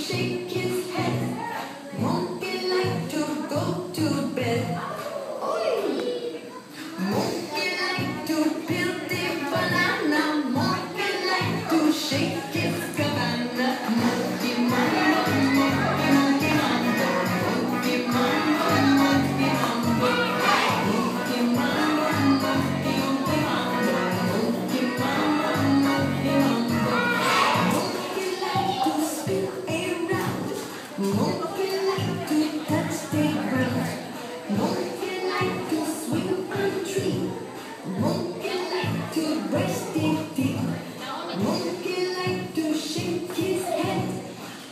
shake his head. Monkey like to go to bed. Monkey like to peel the banana. Monkey like to shake his cabana. Monkey mambo, monkey mambo, monkey mambo, monkey mambo. Monkey mambo, monkey mambo, monkey mambo, monkey mambo. Monkey like to spin around. Monkey like to touch the ground. Monkey like to swing on tree. Monkey like to brush the teeth. Monkey like to shake his head.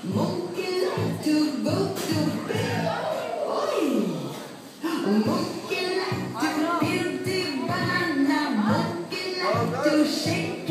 Monkey like to go to bed. Oi! Monkey like to peel the banana. Monkey like to shake